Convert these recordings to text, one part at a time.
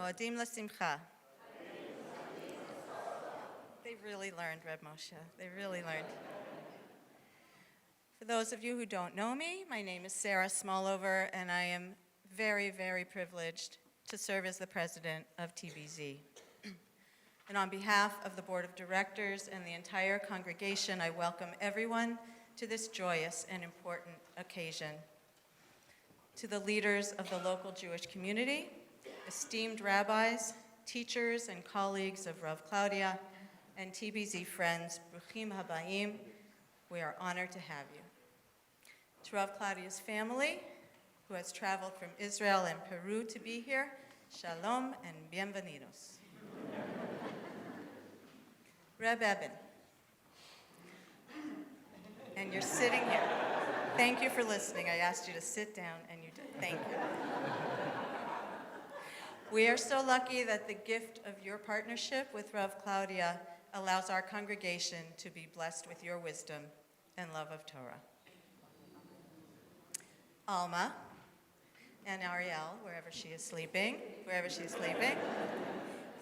Moadim l'simcha. They really learned, Reb Moshe. They really learned. For those of you who don't know me, my name is Sarah Smallover, and I am very, very privileged to serve as the president of TBZ. And on behalf of the board of directors and the entire congregation, I welcome everyone to this joyous and important occasion. To the leaders of the local Jewish community, esteemed rabbis, teachers, and colleagues of Rav Claudia, and TBZ friends, Bruchim Habayim, we are honored to have you. To Rav Claudia's family, who has traveled from Israel and Peru to be here, shalom and bienvenidos. Reb Eben, and you're sitting here. Thank you for listening. I asked you to sit down, and you did. Thank you. We are so lucky that the gift of your partnership with Rav Claudia allows our congregation to be blessed with your wisdom and love of Torah. Alma and Ariel, wherever she is sleeping,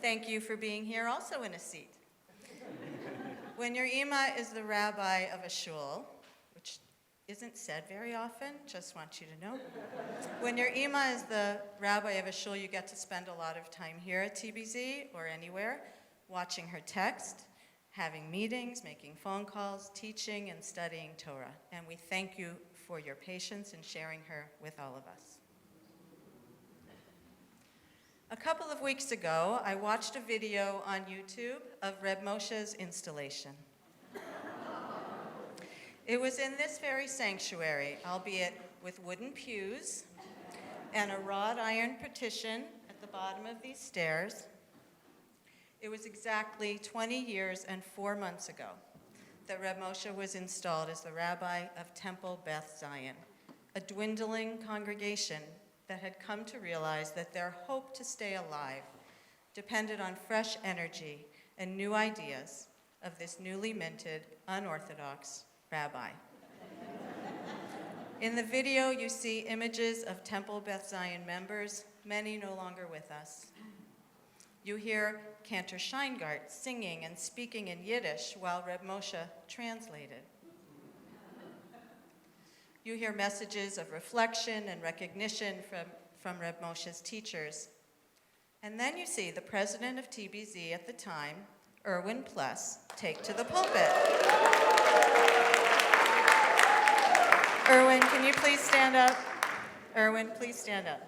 thank you for being here also in a seat. When your ima is the rabbi of a shul, which isn't said very often, just want you to know. When your ima is the rabbi of a shul, you get to spend a lot of time here at TBZ or anywhere, watching her text, having meetings, making phone calls, teaching and studying Torah. And we thank you for your patience in sharing her with all of us. A couple of weeks ago, I watched a video on YouTube of Reb Moshe's installation. It was in this very sanctuary, albeit with wooden pews and a wrought iron partition at the bottom of these stairs. It was exactly 20 years and 4 months ago that Reb Moshe was installed as the rabbi of Temple Beth Zion, a dwindling congregation that had come to realize that their hope to stay alive depended on fresh energy and new ideas of this newly minted, unorthodox rabbi. In the video, you see images of Temple Beth Zion members, many no longer with us. You hear Cantor Scheingart singing and speaking in Yiddish while Reb Moshe translated. You hear messages of reflection and recognition from Reb Moshe's teachers. And then you see the president of TBZ at the time, Erwin Pless, take to the pulpit. Erwin, can you please stand up? Erwin, please stand up.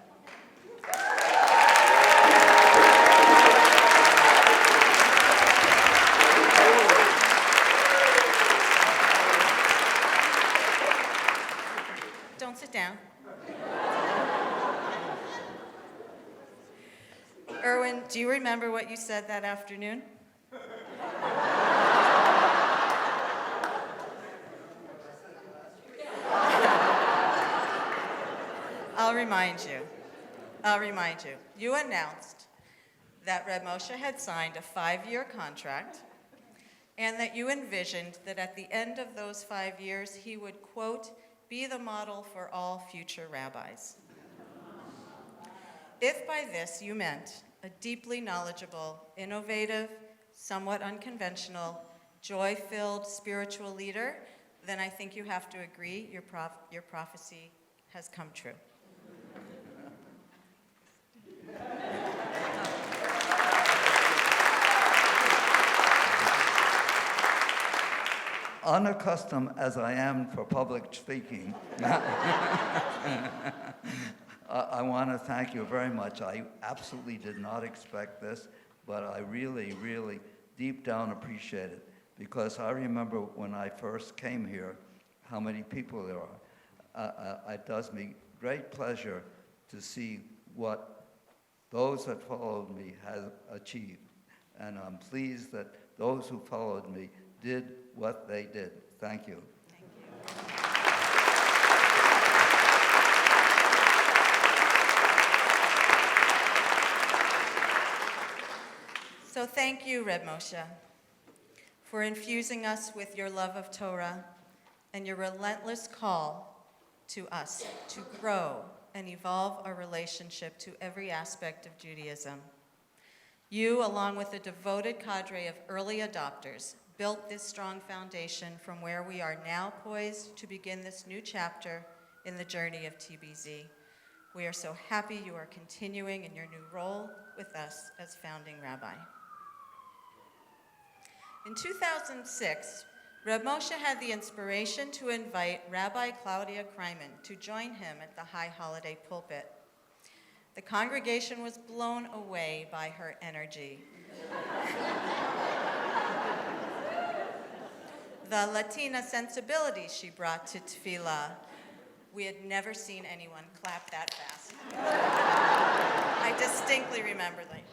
Don't sit down. Erwin, do you remember what you said that afternoon? I'll remind you. You announced that Reb Moshe had signed a 5-year contract and that you envisioned that at the end of those 5 years, he would, quote, be the model for all future rabbis. If by this you meant a deeply knowledgeable, innovative, somewhat unconventional, joy-filled spiritual leader, then I think you have to agree your prophecy has come true. Unaccustomed as I am for public speaking, I want to thank you very much. I absolutely did not expect this, but I really, really deep down appreciate it, because I remember when I first came here, how many people there are. It does me great pleasure to see what those that followed me have achieved. And I'm pleased that those who followed me did what they did. Thank you. Thank you. So thank you, Reb Moshe, for infusing us with your love of Torah and your relentless call to us to grow and evolve our relationship to every aspect of Judaism. You, along with a devoted cadre of early adopters, built this strong foundation from where we are now poised to begin this new chapter in the journey of TBZ. We are so happy you are continuing in your new role with us as founding rabbi. In 2006, Reb Moshe had the inspiration to invite Rabbi Claudia Kreiman to join him at the High Holiday pulpit. The congregation was blown away by her energy. The Latina sensibility she brought to tefillah. We had never seen anyone clap that fast. I distinctly remember that.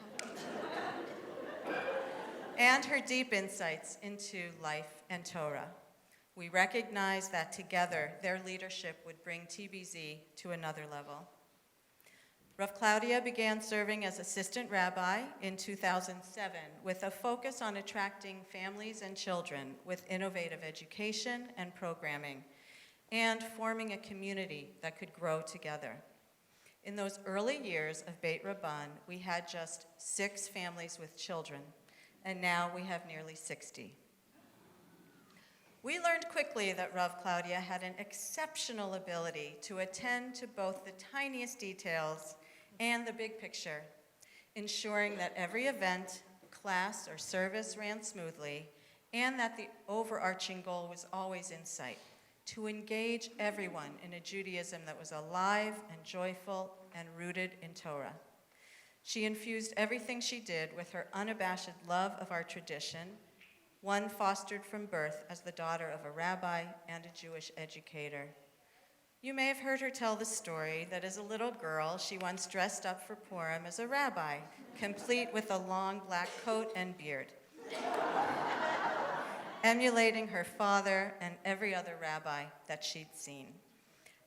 And her deep insights into life and Torah. We recognize that together, their leadership would bring TBZ to another level. Rav Claudia began serving as assistant rabbi in 2007 with a focus on attracting families and children with innovative education and programming, and forming a community that could grow together. In those early years of Beit Rabban, we had just 6 families with children, and now we have nearly 60. We learned quickly that Rav Claudia had an exceptional ability to attend to both the tiniest details and the big picture, ensuring that every event, class, or service ran smoothly, and that the overarching goal was always in sight, to engage everyone in a Judaism that was alive and joyful and rooted in Torah. She infused everything she did with her unabashed love of our tradition, one fostered from birth as the daughter of a rabbi and a Jewish educator. You may have heard her tell the story that as a little girl, she once dressed up for Purim as a rabbi, complete with a long black coat and beard, emulating her father and every other rabbi that she'd seen.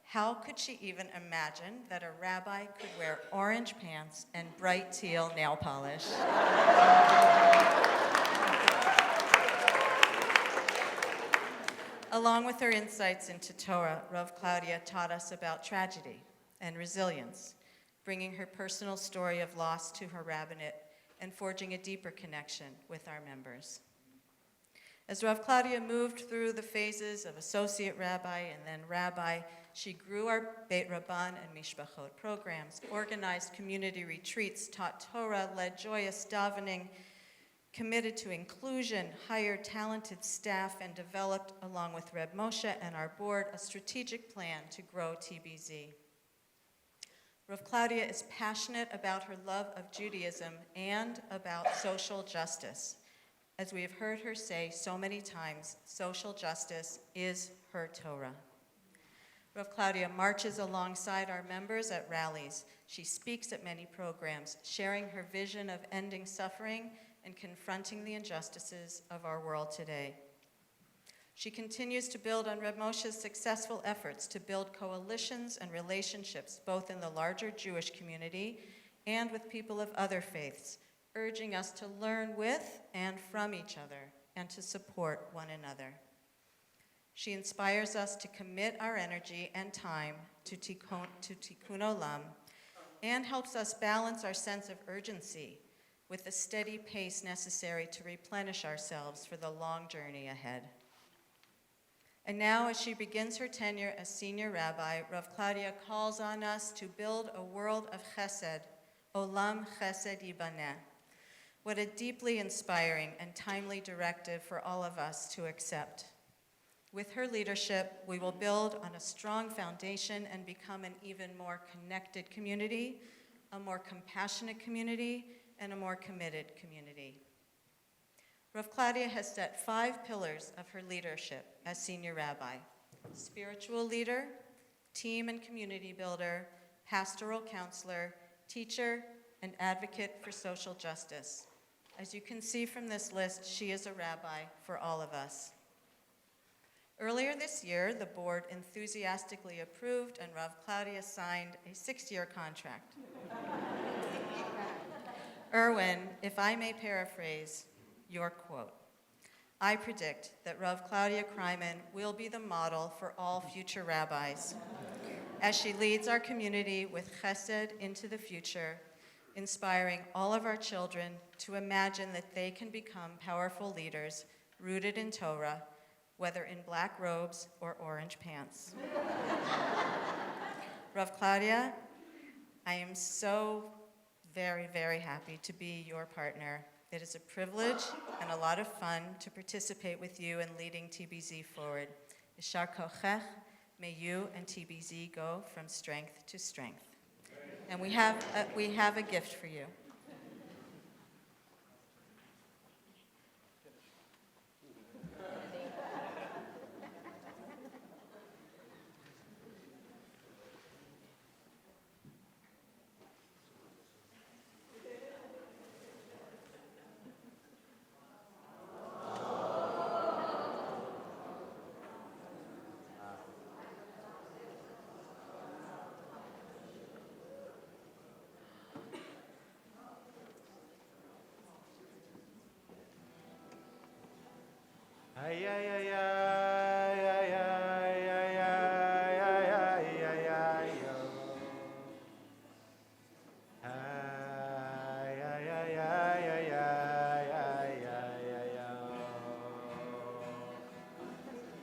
How could she even imagine that a rabbi could wear orange pants and bright teal nail polish? Along with her insights into Torah, Rav Claudia taught us about tragedy and resilience, bringing her personal story of loss to her rabbinate and forging a deeper connection with our members. As Rav Claudia moved through the phases of associate rabbi and then rabbi, she grew our Beit Rabban and Mishpachot programs, organized community retreats, taught Torah, led joyous davening, committed to inclusion, hired talented staff, and developed, along with Reb Moshe and our board, a strategic plan to grow TBZ. Rav Claudia is passionate about her love of Judaism and about social justice. As we have heard her say so many times, social justice is her Torah. Rav Claudia marches alongside our members at rallies. She speaks at many programs, sharing her vision of ending suffering and confronting the injustices of our world today. She continues to build on Reb Moshe's successful efforts to build coalitions and relationships both in the larger Jewish community and with people of other faiths, urging us to learn with and from each other and to support one another. She inspires us to commit our energy and time to Tikkun Olam and helps us balance our sense of urgency with the steady pace necessary to replenish ourselves for the long journey ahead. And now, as she begins her tenure as senior rabbi, Rav Claudia calls on us to build a world of chesed, olam chesed yibaneh. What a deeply inspiring and timely directive for all of us to accept. With her leadership, we will build on a strong foundation and become an even more connected community, a more compassionate community, and a more committed community. Rav Claudia has set 5 pillars of her leadership as senior rabbi: spiritual leader, team and community builder, pastoral counselor, teacher, and advocate for social justice. As you can see from this list, she is a rabbi for all of us. Earlier this year, the board enthusiastically approved and Rav Claudia signed a 6-year contract. Erwin, if I may paraphrase your quote, I predict that Rav Claudia Kreiman will be the model for all future rabbis as she leads our community with chesed into the future inspiring all of our children to imagine that they can become powerful leaders rooted in Torah, whether in black robes or orange pants. Rav Claudia, I am so very, very happy to be your partner. It is a privilege and a lot of fun to participate with you in leading TBZ forward. Yashar kochech, may you and TBZ go from strength to strength. And we have a gift for you. Ay, ay, ay, ay, ay, ay, ay, ay, ay, ay, ay, yo. Ay, ay, ay, ay, ay, ay, ay, ay, yo.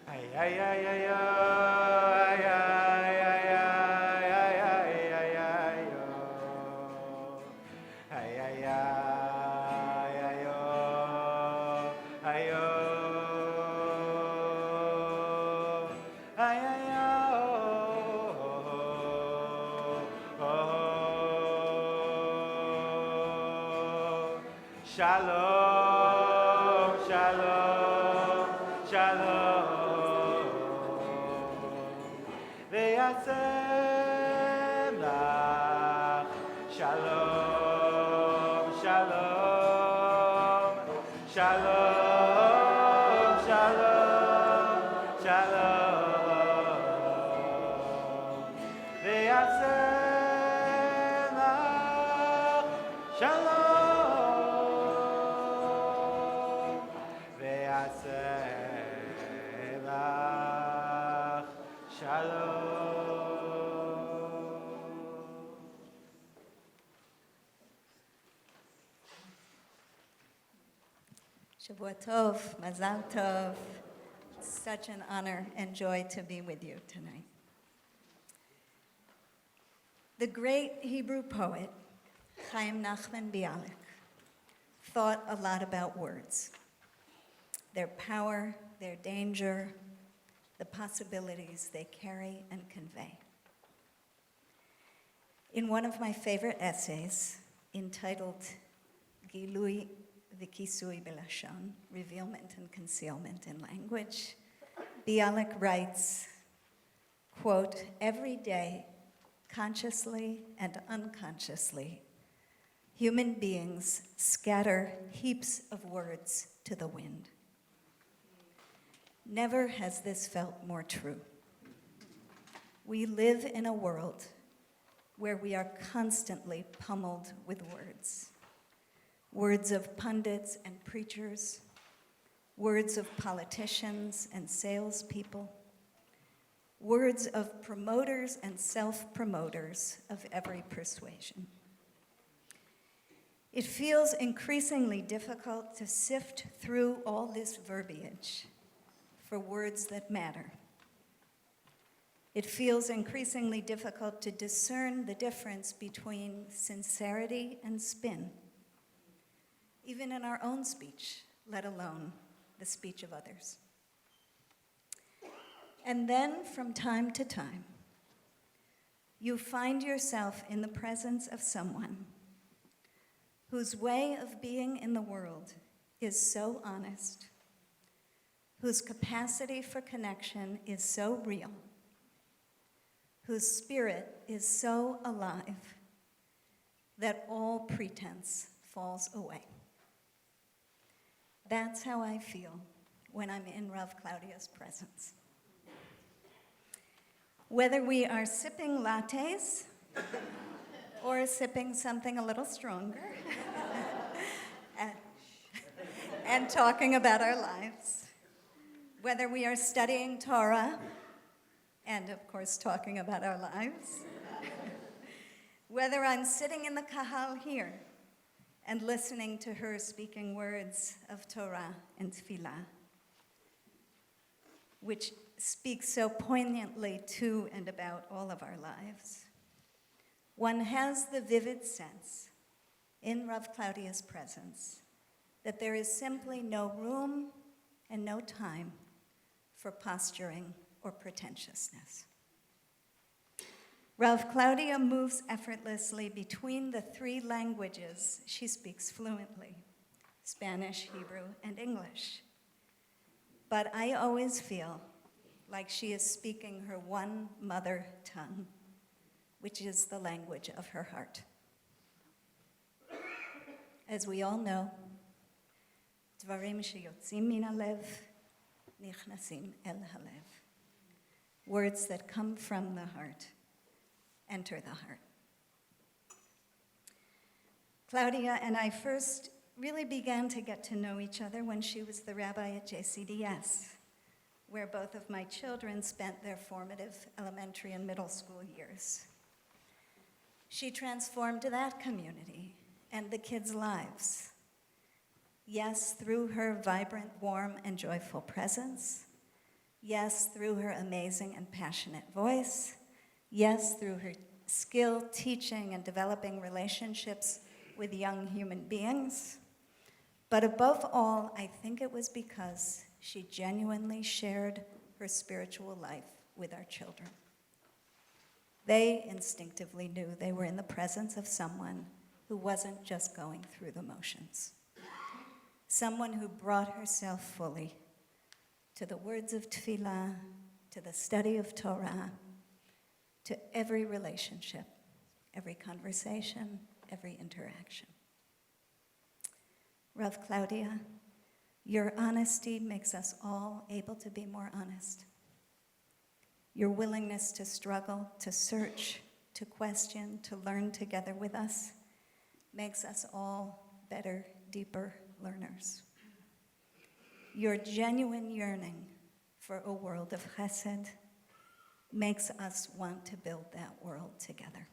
Ay, ay, ay, ay, yo. Ay, ay, ay, ay, ay, ay, ay, ay, yo. Ay, ay, ay, ay, yo. Ay, yo. Ay, ay, ay, Shalom, shalom, shalom. Ve'yasem lach. Shalom, shalom, shalom, shalom, shalom. Ve'yasem lach. Shalom. Ve'yaseh lach shalom. Shavua Tov, Mazal Tov. Such an honor and joy to be with you tonight. The great Hebrew poet, Chaim Nachman Bialik, thought a lot about words, their power, their danger, the possibilities they carry and convey. In one of my favorite essays, entitled Gilui V'Kisui B'Lashon, Revealment and Concealment in Language, Bialik writes, quote, every day, consciously and unconsciously, human beings scatter heaps of words to the wind. Never has this felt more true. We live in a world where we are constantly pummeled with words. Words of pundits and preachers, words of politicians and salespeople, words of promoters and self-promoters of every persuasion. It feels increasingly difficult to sift through all this verbiage for words that matter. It feels increasingly difficult to discern the difference between sincerity and spin, even in our own speech, let alone the speech of others. And then, from time to time, you find yourself in the presence of someone whose way of being in the world is so honest, whose capacity for connection is so real, whose spirit is so alive that all pretense falls away. That's how I feel when I'm in Rav Claudia's presence. Whether we are sipping lattes or sipping something a little stronger and talking about our lives, whether we are studying Torah and, of course, talking about our lives, Whether I'm sitting in the kahal here and listening to her speaking words of Torah and Tefillah, which speaks so poignantly to and about all of our lives, one has the vivid sense in Rav Claudia's presence that there is simply no room and no time for posturing or pretentiousness. Rav Claudia moves effortlessly between the three languages she speaks fluently, Spanish, Hebrew, and English. But I always feel like she is speaking her one mother tongue, which is the language of her heart. As we all know, dvarim sheyotzim min halev nichnasim el halev. Words that come from the heart enter the heart. Claudia and I first really began to get to know each other when she was the rabbi at JCDS, where both of my children spent their formative elementary and middle school years. She transformed that community and the kids' lives. Yes, through her vibrant, warm, and joyful presence. Yes, through her amazing and passionate voice. Yes, through her skill teaching and developing relationships with young human beings. But above all, I think it was because she genuinely shared her spiritual life with our children. They instinctively knew they were in the presence of someone who wasn't just going through the motions. Someone who brought herself fully to the words of tefillah, to the study of Torah, to every relationship, every conversation, every interaction. Rav Claudia, your honesty makes us all able to be more honest. Your willingness to struggle, to search, to question, to learn together with us makes us all better, deeper learners. Your genuine yearning for a world of chesed makes us want to build that world together.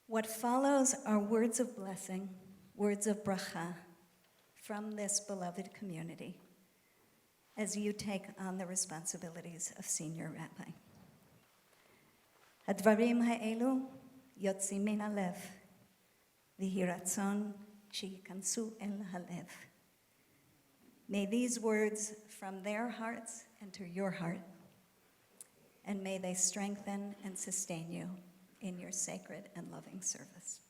What follows are words of blessing, words of bracha from this beloved community as you take on the responsibilities of senior rabbi. Hadvarim ha'elu yotzim min halev v'hi ratzon sheyikansu el halev. May these words from their hearts enter your heart, and may they strengthen and sustain you in your sacred and loving service.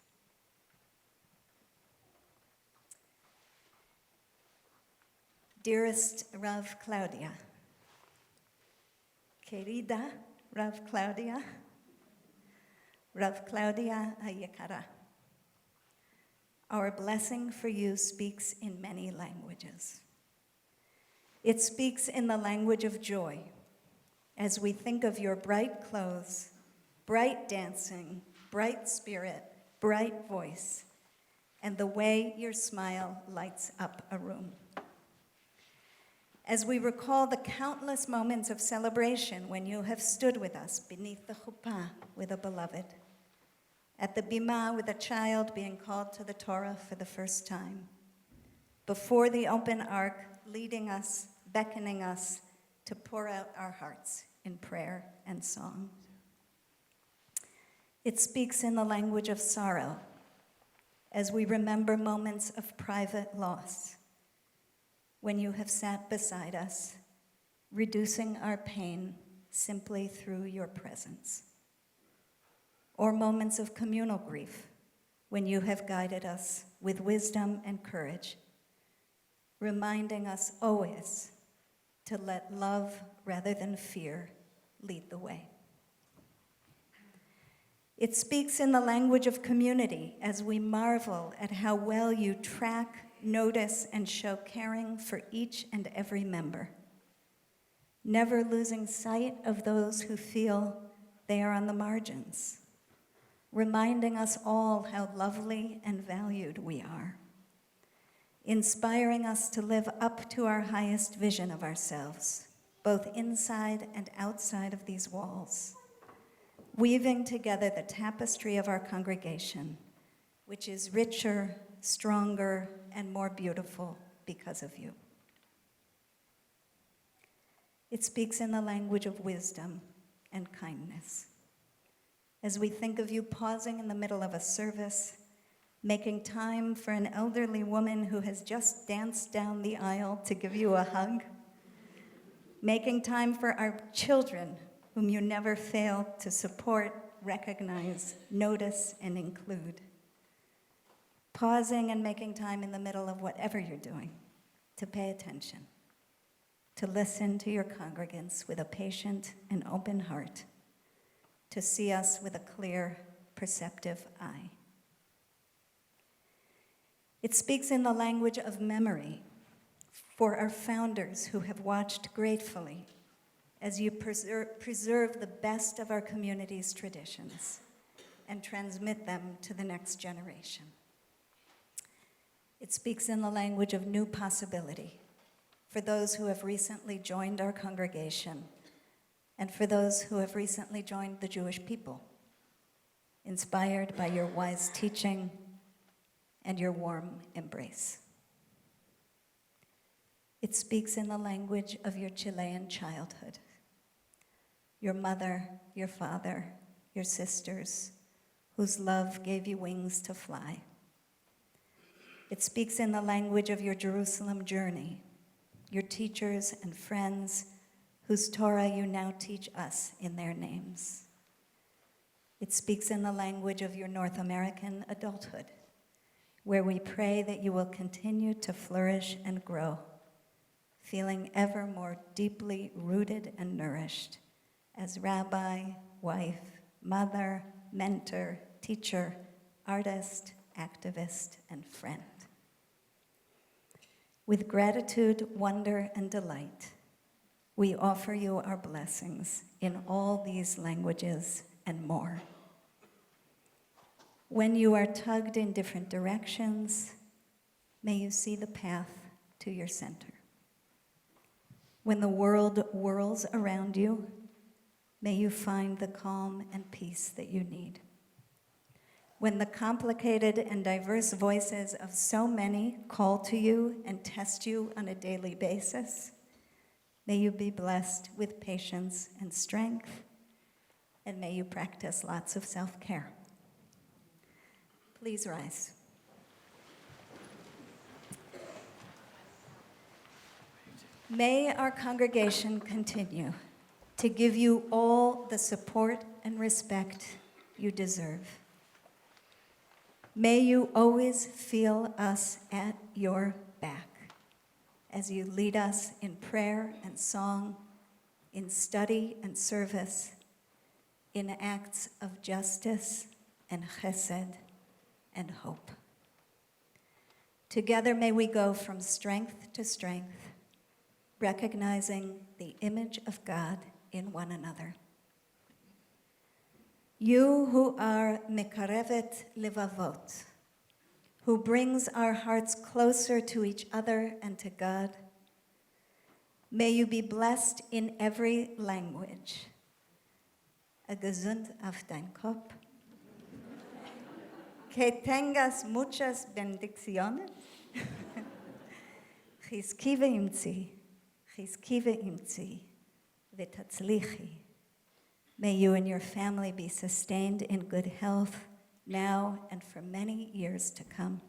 Dearest Rav Claudia, querida Rav Claudia Hayekara, our blessing for you speaks in many languages. It speaks in the language of joy, as we think of your bright clothes, bright dancing, bright spirit, bright voice, and the way your smile lights up a room. As we recall the countless moments of celebration when you have stood with us beneath the chuppah with a beloved, at the bima with a child being called to the Torah for the first time, before the open ark leading us, beckoning us to pour out our hearts in prayer and song. It speaks in the language of sorrow as we remember moments of private loss, when you have sat beside us, reducing our pain simply through your presence. Or moments of communal grief, when you have guided us with wisdom and courage, reminding us always to let love rather than fear lead the way. It speaks in the language of community as we marvel at how well you track, notice, and show caring for each and every member, never losing sight of those who feel they are on the margins, reminding us all how lovely and valued we are, inspiring us to live up to our highest vision of ourselves, both inside and outside of these walls, weaving together the tapestry of our congregation, which is richer, stronger, and more beautiful because of you. It speaks in the language of wisdom and kindness. As we think of you pausing in the middle of a service, making time for an elderly woman who has just danced down the aisle to give you a hug, making time for our children, whom you never fail to support, recognize, notice, and include. Pausing and making time in the middle of whatever you're doing to pay attention, to listen to your congregants with a patient and open heart, to see us with a clear, perceptive eye. It speaks in the language of memory for our founders who have watched gratefully as you preserve the best of our community's traditions and transmit them to the next generation. It speaks in the language of new possibility for those who have recently joined our congregation and for those who have recently joined the Jewish people, inspired by your wise teaching and your warm embrace. It speaks in the language of your Chilean childhood, your mother, your father, your sisters, whose love gave you wings to fly. It speaks in the language of your Jerusalem journey, your teachers and friends whose Torah you now teach us in their names. It speaks in the language of your North American adulthood, where we pray that you will continue to flourish and grow, feeling ever more deeply rooted and nourished as rabbi, wife, mother, mentor, teacher, artist, activist, and friend. With gratitude, wonder, and delight, we offer you our blessings in all these languages and more. When you are tugged in different directions, may you see the path to your center. When the world whirls around you, may you find the calm and peace that you need. When the complicated and diverse voices of so many call to you and test you on a daily basis, may you be blessed with patience and strength, and may you practice lots of self-care. Please rise. May our congregation continue to give you all the support and respect you deserve. May you always feel us at your back as you lead us in prayer and song, in study and service, in acts of justice and chesed and hope. Together may we go from strength to strength, recognizing the image of God in one another. You who are mekarevet levavot, who brings our hearts closer to each other and to God, may you be blessed in every language. A gesund auf dein Kopf. Que tengas muchas bendiciones. Chizkive imtzi, v'tatzlichi. May you and your family be sustained in good health now and for many years to come.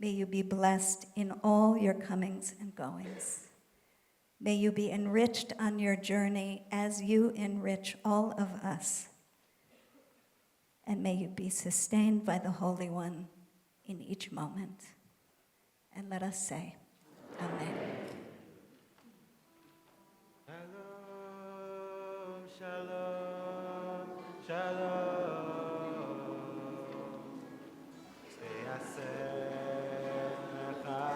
May you be blessed in all your comings and goings. May you be enriched on your journey as you enrich all of us. And may you be sustained by the Holy One in each moment. And let us say, Amen. Shalom, shalom, v'yaseh lecha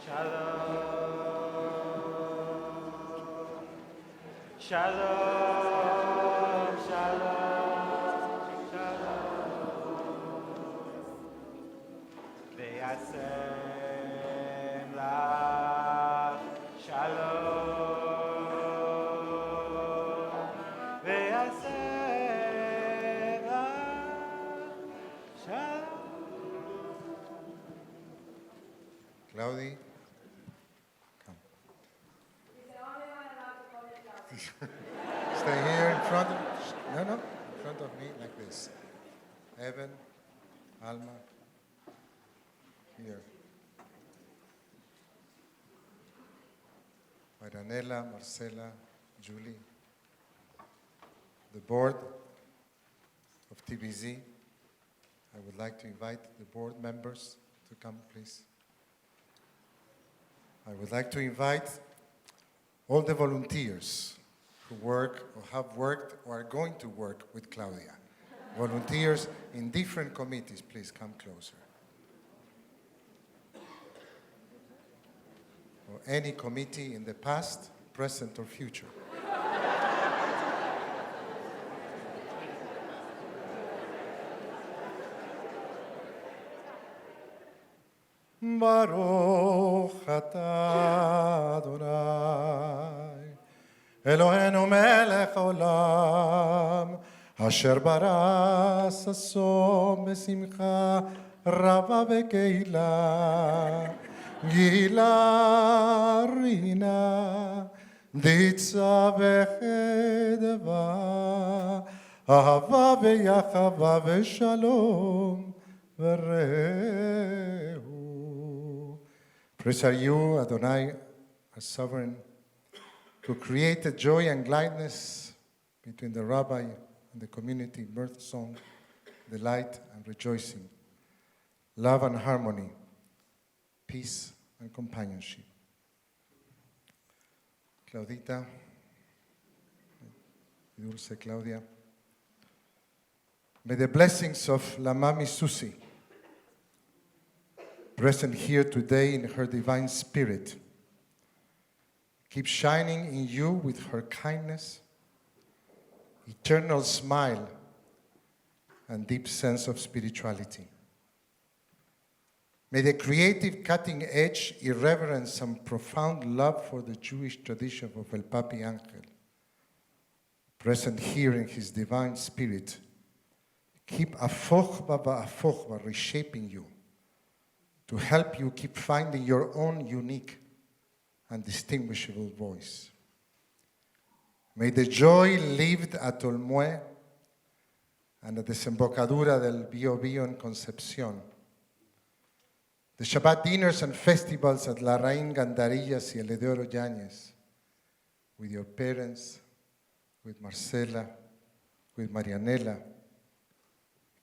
shalom, shalom, shalom, shalom, v'yaseh lach shalom. Claudia, come. Stay here in front of, in front of me like this. Evan, Alma, here. Marianela, Marcela, Julie. The board of TBZ. I would like to invite the board members to come, please. I would like to invite all the volunteers who work or have worked or are going to work with Claudia. Volunteers in different committees, please come closer. Or any committee in the past, present, or future. Baruch atah Adonai, Eloheinu melech haolam, asher bara sasom besimcha rava vekeilah, gila rina, ditza vechedva, ahava veyachava veshalom vereu. Praise are you, Adonai, our sovereign, who created joy and gladness between the Rabbi and the community, birth song, delight and rejoicing, love and harmony, peace and companionship. Claudita, Dulce Claudia, may the blessings of La Mami Susi, present here today in her divine spirit, keep shining in you with her kindness, eternal smile, and deep sense of spirituality. May the creative, cutting-edge irreverence and profound love for the Jewish tradition of El Papi Ángel, present here in his divine spirit, keep afochba reshaping you, to help you keep finding your own unique and distinguishable voice. May the joy lived at Olmué and at Desembocadura del Biobío en Concepción, the Shabbat dinners and festivals at Larraín Gandarillas y Eleodoro Yáñez, with your parents, with Marcela, with Marianela,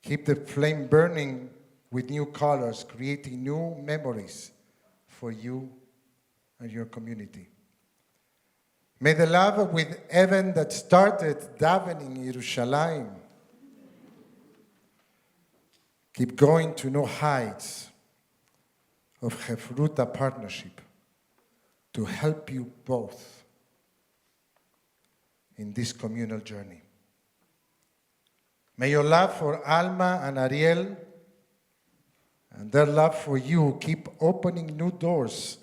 keep the flame burning with new colors, creating new memories for you and your community. May the love with Evan that started davening in Yerushalayim keep going to new heights of Hefruta partnership to help you both in this communal journey. May your love for Alma and Ariel and their love for you keep opening new doors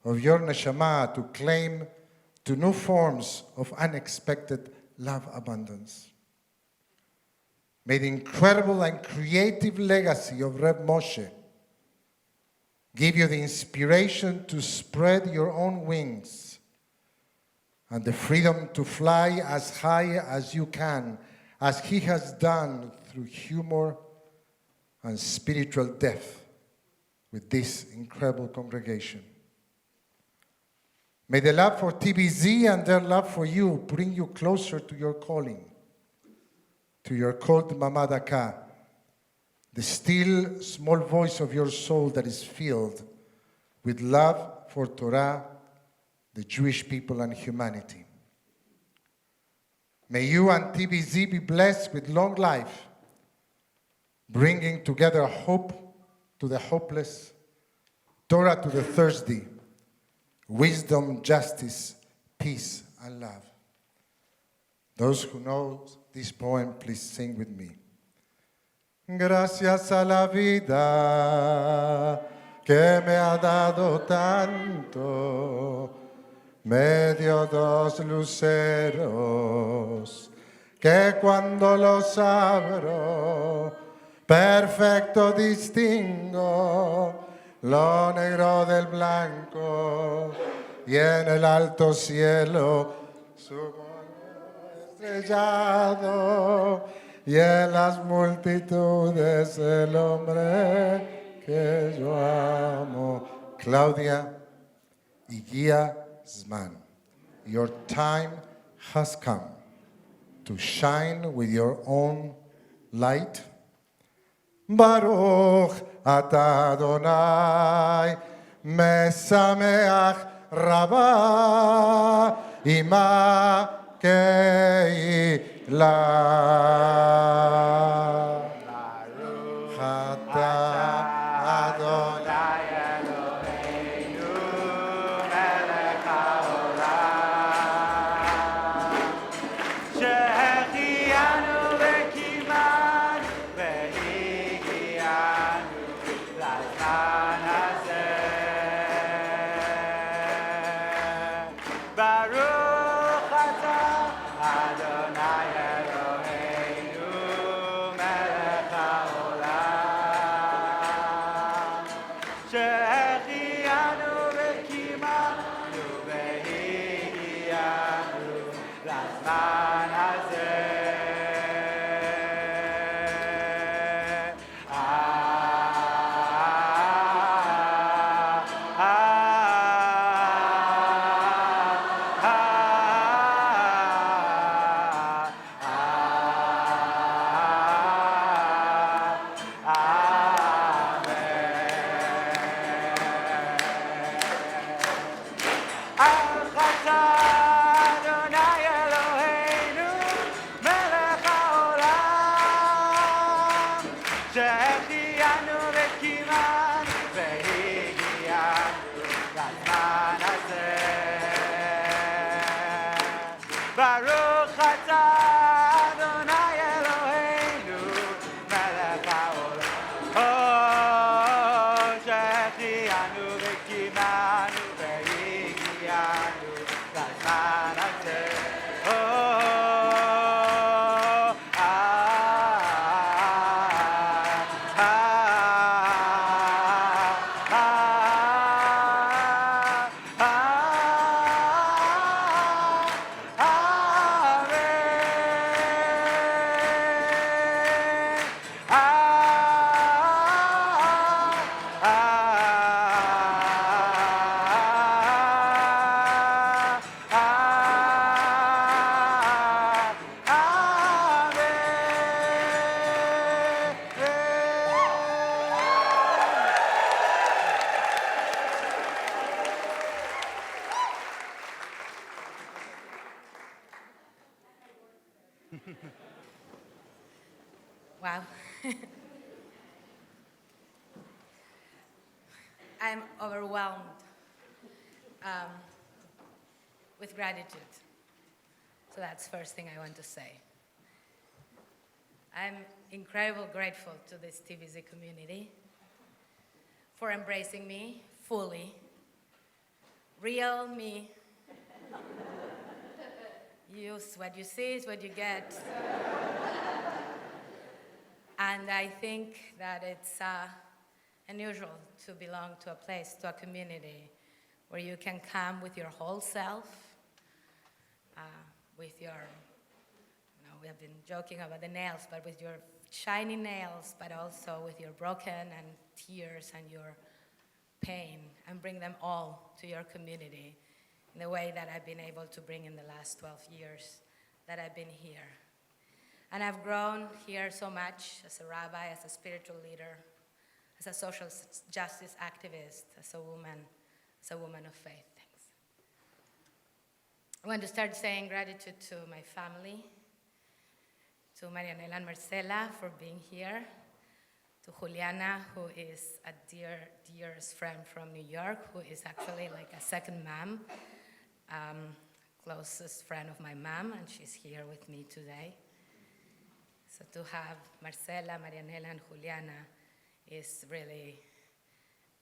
of your neshama to claim to new forms of unexpected love abundance. May the incredible and creative legacy of Reb Moshe give you the inspiration to spread your own wings and the freedom to fly as high as you can, as he has done through humor and spiritual depth with this incredible congregation. May the love for TBZ and their love for you bring you closer to your calling, to your called Mamadaka, the still small voice of your soul that is filled with love for Torah, the Jewish people, and humanity. May you and TBZ be blessed with long life, bringing together hope to the hopeless, Torah to the thirsty, wisdom, justice, peace, and love. Those who know this poem, please sing with me. Gracias a la vida que me ha dado tanto, me dio dos luceros que cuando los abro perfecto distingo lo negro del blanco, y en el alto cielo su polvo estrellado, y en las multitudes el hombre que yo amo. Claudia y Gia Zman, your time has come to shine with your own light. Baruch atah Adonai, mesameach rabba, ima keila. Baruch atah Adonai Eloheinu, melech haolam. שהחיינו וקימנו והגיענו לזמן הזה. ברוך אתה אדוני אלוהינו מלך העולם. שהחיינו וקימנו והגיענו לזמן הזה. אדוני אלוהינו מלך העולם, שהחיינו וקיימנו והגיענו לזמן הזה. ברוך אתה אדוני אלוהינו מלך העולם, שהחיינו וקיימנו והגיענו לזמן הזה. Wow. I'm overwhelmed with gratitude. So that's the first thing I want to say. I'm incredibly grateful to this TBZ community for embracing me fully. Real me. What you see is what you get. And I think that it's unusual to belong to a place, to a community, where you can come with your whole self, with your, we have been joking about the nails, but with your shiny nails, but also with your broken and tears and your pain, and bring them all to your community in the way that I've been able to bring in the last 12 years that I've been here. And I've grown here so much as a rabbi, as a spiritual leader, as a social justice activist, as a woman of faith. Thanks. I want to start saying gratitude to my family, to Marianela and Marcela for being here, to Juliana, who is a dearest friend from New York, who is actually like a second mom, closest friend of my mom, and she's here with me today. So to have Marcela, Marianela, and Juliana is really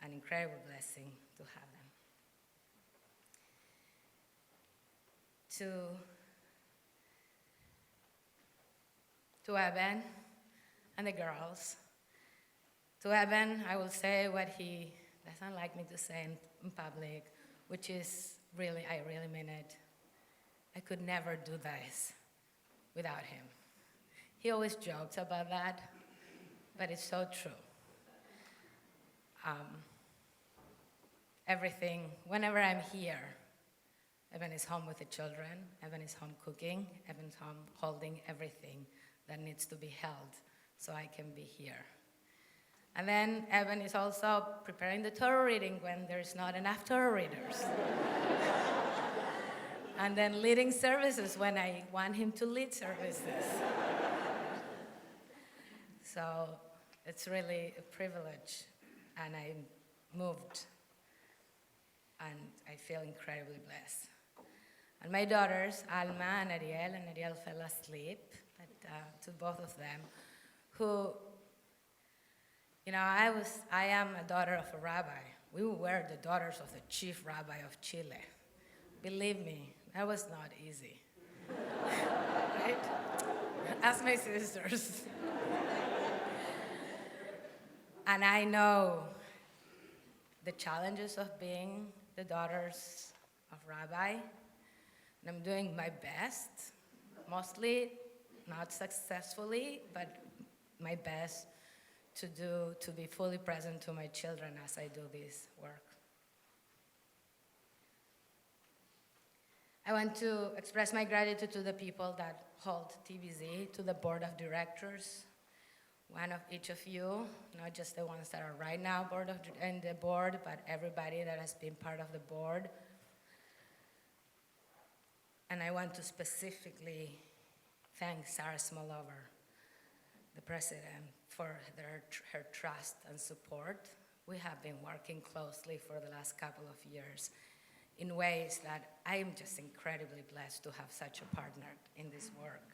an incredible blessing to have them. To Eben and the girls. To Eben, I will say what he doesn't like me to say in public, which is really, I really mean it. I could never do this without him. He always jokes about that, but it's so true. Everything, whenever I'm here, Evan is home with the children, Evan is home cooking, Evan's home holding everything that needs to be held so I can be here. And then Evan is also preparing the Torah reading when there's not enough Torah readers. And then leading services when I want him to lead services. So it's really a privilege, and I moved, and I feel incredibly blessed. And my daughters, Alma and Ariel fell asleep, but to both of them, who, you know, I am a daughter of a rabbi. We were the daughters of the chief rabbi of Chile. Believe me, that was not easy, right? Ask my sisters. And I know the challenges of being the daughters of Rabbi, and I'm doing my best, mostly not successfully, but my best to be fully present to my children as I do this work. I want to express my gratitude to the people that hold TBZ, to the board of directors, one of each of you, not just the ones that are right now in the board, but everybody that has been part of the board. And I want to specifically thank Sarah Smolover, the president, for her trust and support. We have been working closely for the last couple of years in ways that I am just incredibly blessed to have such a partner in this work.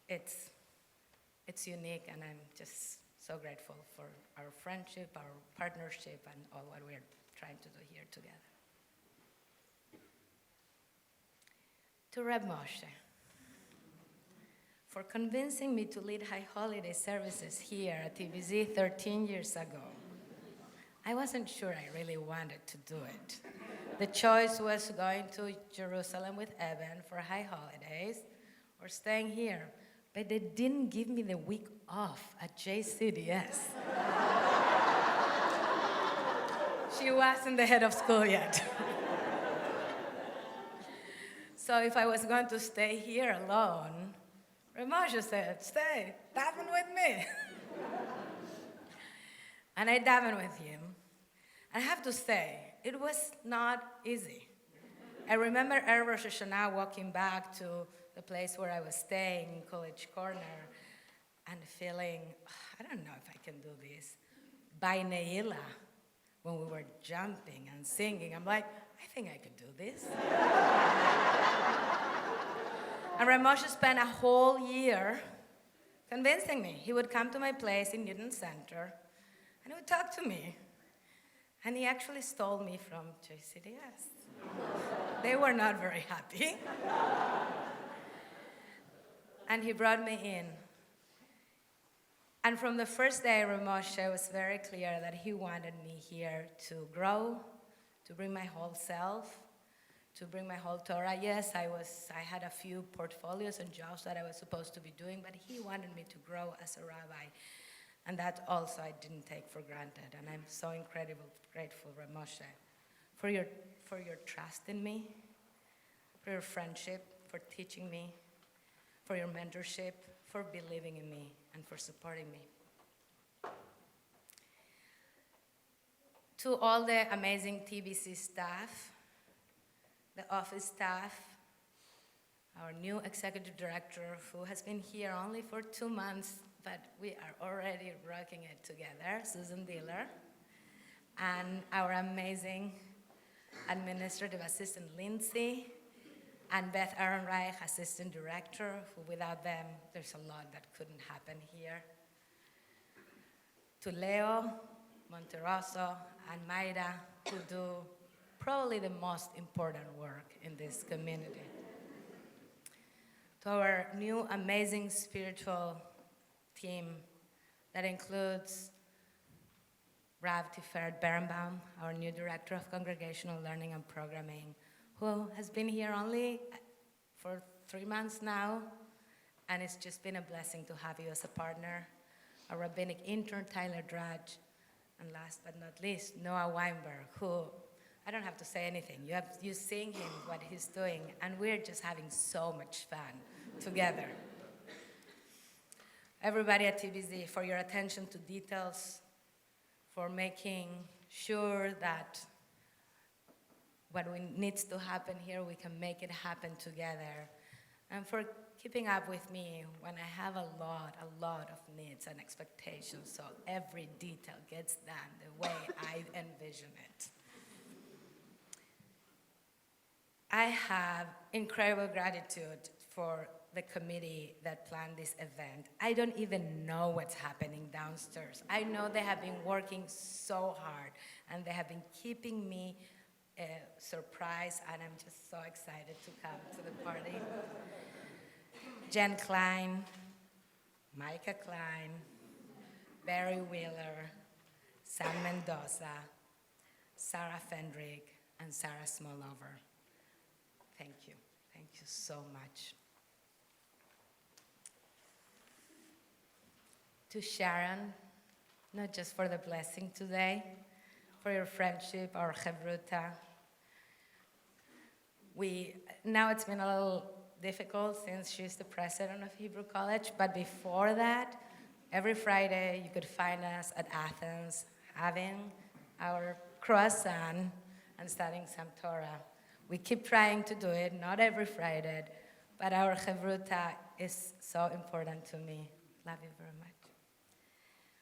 It's unique, and I'm just so grateful for our friendship, our partnership, and all what we're trying to do here together. To Reb Moshe, for convincing me to lead High Holiday services here at TBZ 13 years ago. I wasn't sure I really wanted to do it. The choice was going to Jerusalem with Evan for High Holidays or staying here. But they didn't give me the week off at JCDS. She wasn't the head of school yet. So if I was going to stay here alone, Ramosha said, stay, daven with me. And I davened with him. I have to say, it was not easy. I remember Erev Rosh Hashanah walking back to the place where I was staying in College Corner and feeling, I don't know if I can do this. By Neila, when we were jumping and singing, I'm like, I think I could do this. And Ramosha spent a whole year convincing me. He would come to my place in Newton Center and he would talk to me. And he actually stole me from JCDS. They were not very happy. And he brought me in. And from the first day, Ramosha was very clear that he wanted me here to grow, to bring my whole self, to bring my whole Torah. Yes, I had a few portfolios and jobs that I was supposed to be doing, but he wanted me to grow as a rabbi. And that also I didn't take for granted. And I'm so incredibly grateful, Ramosha, for your trust in me, for your friendship, for teaching me, for your mentorship, for believing in me, and for supporting me. To all the amazing TBC staff, the office staff, our new executive director, who has been here only for 2 months, but we are already rocking it together, Susan Diller, and our amazing administrative assistant, Lindsay, and Beth Ehrenreich, assistant director, who without them, there's a lot that couldn't happen here. To Leo, Monterosso, and Mayra, who do probably the most important work in this community. To our new amazing spiritual team that includes Rabbi Tiferet Berenbaum, our new Director of Congregational Learning and Programming, who has been here only for 3 months now, and it's just been a blessing to have you as a partner. Our rabbinic intern, Tyler Drudge, and last but not least, Noah Weinberg, who, I don't have to say anything. You sing him what he's doing, and we're just having so much fun together. Everybody at TBZ, for your attention to details, for making sure that what needs to happen here, we can make it happen together, and for keeping up with me when I have a lot of needs and expectations, so every detail gets done the way I envision it. I have incredible gratitude for the committee that planned this event. I don't even know what's happening downstairs. I know they have been working so hard, and they have been keeping me surprised, and I'm just so excited to come to the party. Jen Klein, Micah Klein, Barry Wheeler, Sam Mendoza, Sarah Fendrick, and Sarah Smolover. Thank you. Thank you so much. To Sharon, not just for the blessing today, for your friendship, our chevruta. Now it's been a little difficult since she's the president of Hebrew College, but before that, every Friday you could find us at Athens having our croissant and studying some Torah. We keep trying to do it, not every Friday, but our chevruta is so important to me. Love you very much.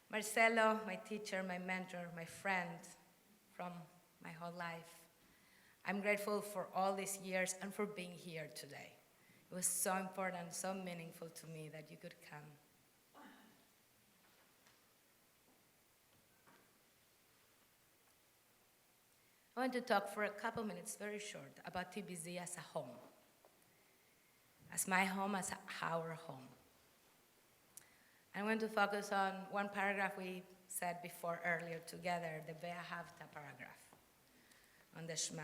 Marcelo, my teacher, my mentor, my friend from my whole life. I'm grateful for all these years and for being here today. It was so important, so meaningful to me that you could come. I want to talk for a couple minutes, very short, about TBZ as a home. As my home, as our home. I want to focus on one paragraph we said before earlier together, the Ve'ahavta paragraph on the Shema.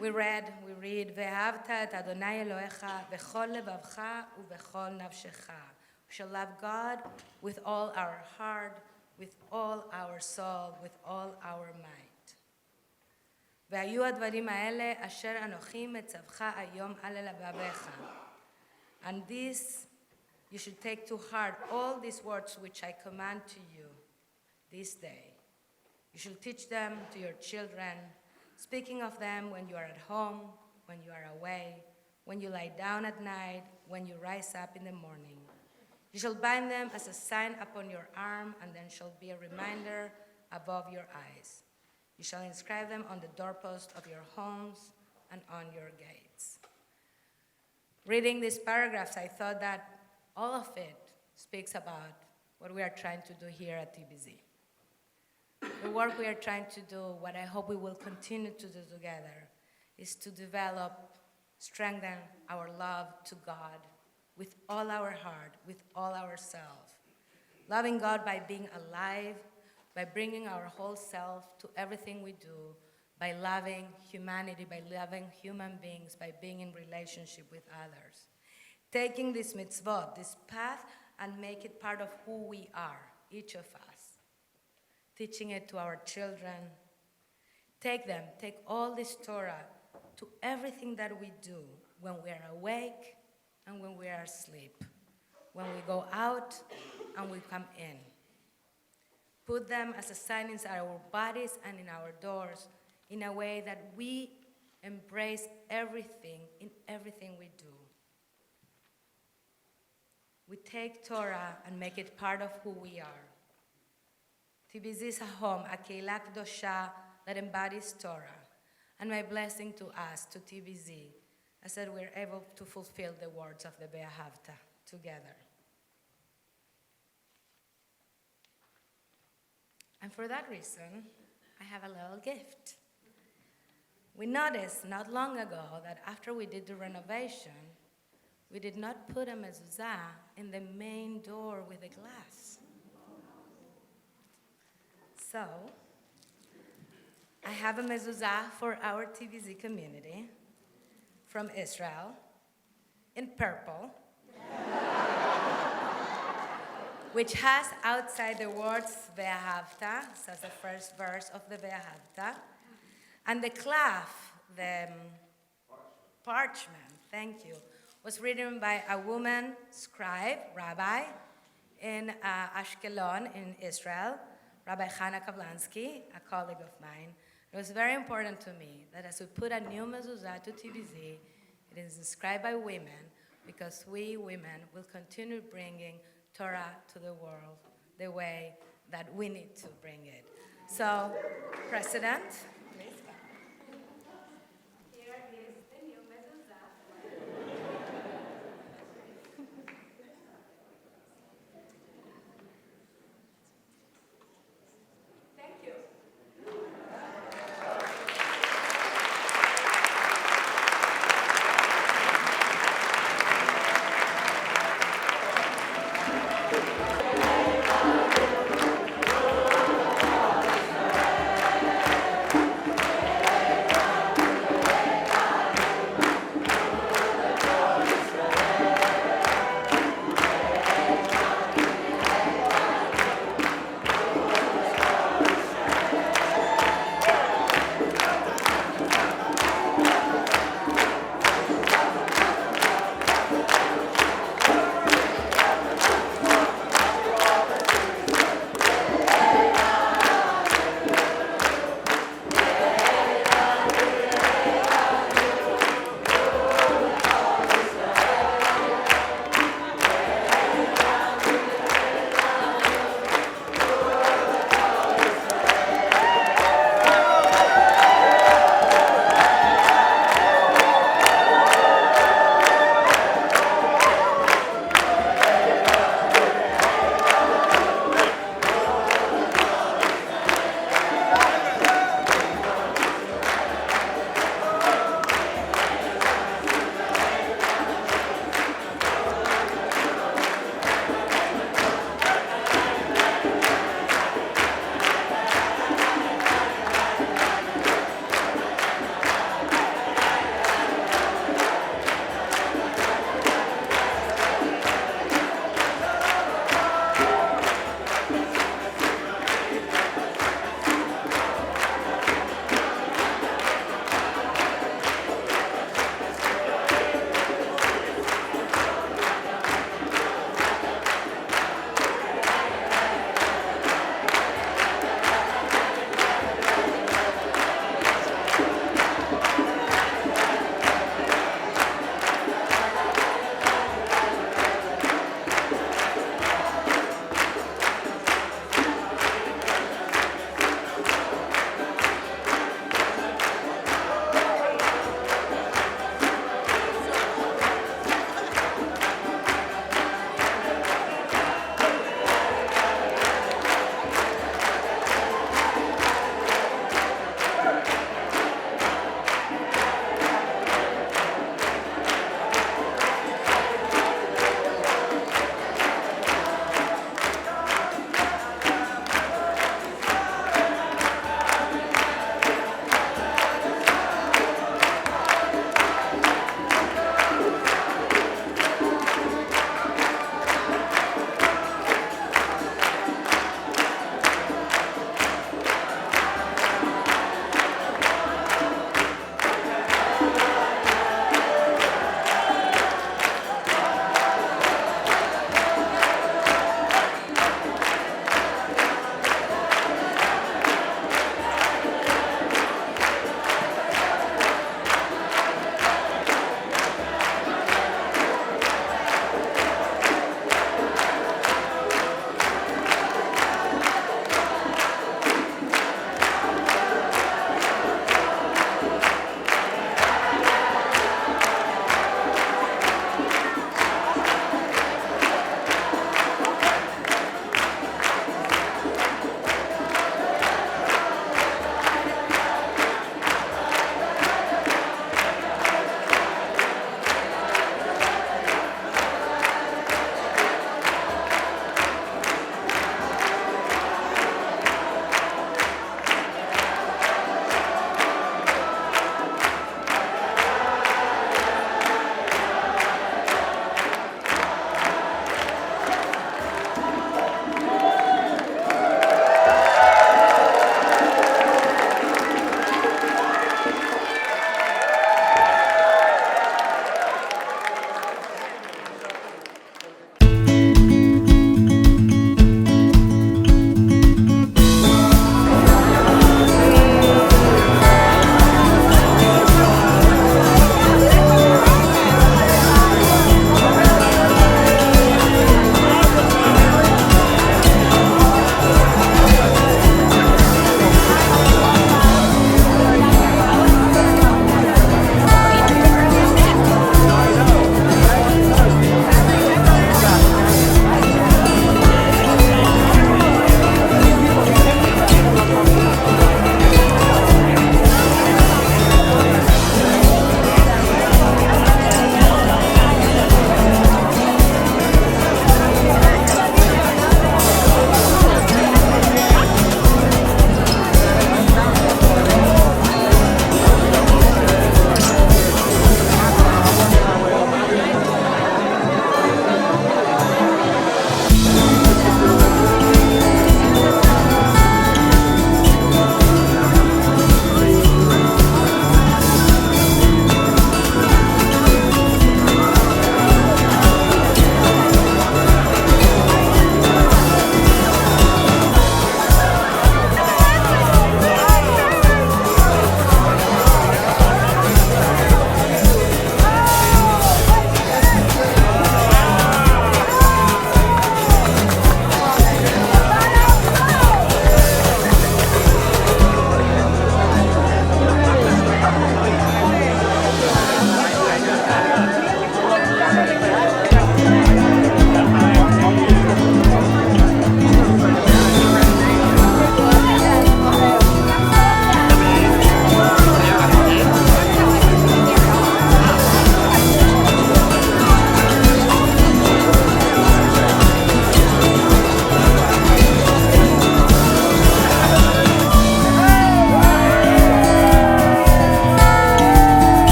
We read, Ve'ahavta et Adonai Elohecha b'chol levavcha u'b'chol nafshecha. We shall love God with all our heart, with all our soul, with all our might. והיו הדברים האלה אשר אנוכי מצווך היום על לבביך. And this, you should take to heart all these words which I command to you this day. You should teach them to your children, speaking of them when you are at home, when you are away, when you lie down at night, when you rise up in the morning. You shall bind them as a sign upon your arm, and then shall be a reminder above your eyes. You shall inscribe them on the doorpost of your homes and on your gates. Reading these paragraphs, I thought that all of it speaks about what we are trying to do here at TBZ. The work we are trying to do, what I hope we will continue to do together, is to develop, strengthen our love to God with all our heart, with all ourselves. Loving God by being alive, by bringing our whole self to everything we do, by loving humanity, by loving human beings, by being in relationship with others. Taking this mitzvot, this path, and make it part of who we are, each of us. Teaching it to our children. Take all this Torah to everything that we do when we are awake and when we are asleep, when we go out and we come in. Put them as a sign in our bodies and in our doors in a way that we embrace everything in everything we do. We take Torah and make it part of who we are. TBZ is a home, a keilah kedosha that embodies Torah. And my blessing to us, to TBZ, is that we're able to fulfill the words of the Ve'ahavta together. And for that reason, I have a little gift. We noticed not long ago that after we did the renovation, we did not put a mezuzah in the main door with the glass. So, I have a mezuzah for our TBZ community from Israel in purple, which has outside the words Ve'ahavta, so the first verse of the Ve'ahavta, and the cloth, the parchment, thank you, was written by a woman scribe, Rabbi, in Ashkelon in Israel, Rabbi Hannah Kablansky, a colleague of mine. It was very important to me that as we put a new mezuzah to TBZ, it is inscribed by women, because we women will continue bringing Torah to the world the way that we need to bring it. So, President, please come. Here is the new mezuzah. Thank you.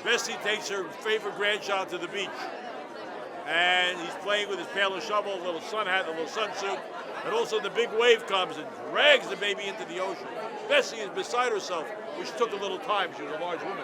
Bessie takes her favorite grandchild to the beach. And he's playing with his pail and shovel, a little sun hat, a little sunsuit. And also the big wave comes and drags the baby into the ocean. Bessie is beside herself, which took a little time. She was a large woman.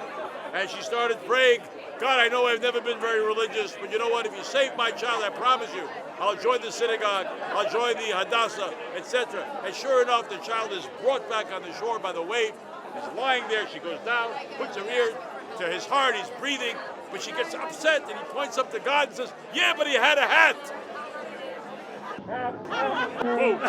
And she started praying, God, I know I've never been very religious, but you know what? If you save my child, I promise you, I'll join the synagogue, I'll join the Hadassah, etc. And sure enough, the child is brought back on the shore by the wave. He's lying there. She goes down, puts her ear to his heart. He's breathing, but she gets upset, and he points up to God and says, yeah, but he had a hat. Boom.